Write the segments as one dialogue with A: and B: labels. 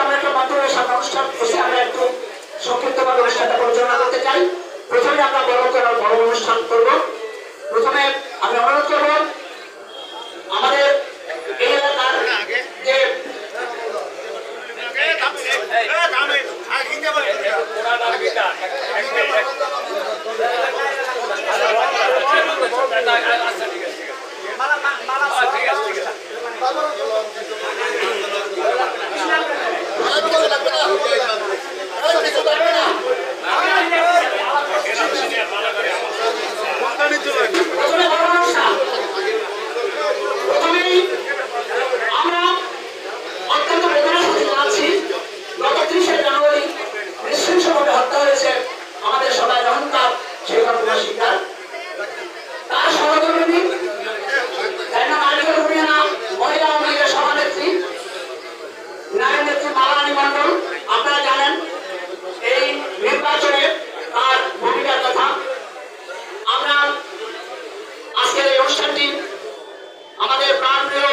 A: আমরা একটা মন্তব্যের সাথে অনুষ্ঠান এসে আমরা একটু সংক্ষিপ্তভাবে অনুষ্ঠানটা পরিচালনা করতে চাই। প্রথমে আমরা বড় অনুষ্ঠান করব। প্রথমে আমি অনুরোধ করব আমাদের এই এলাকার যে আপনারা জানেন এই নির্বাচনে তার ভূমিকার কথা। আমরা আজকের এই অনুষ্ঠানটি আমাদের প্রাণপ্রিয়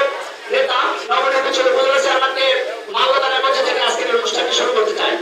A: নেতা নবনির্বাচিত উপজেলা চেয়ারম্যানকে মাল্যদানের মধ্যে থেকে আজকের অনুষ্ঠানটি শুরু করতে চাই।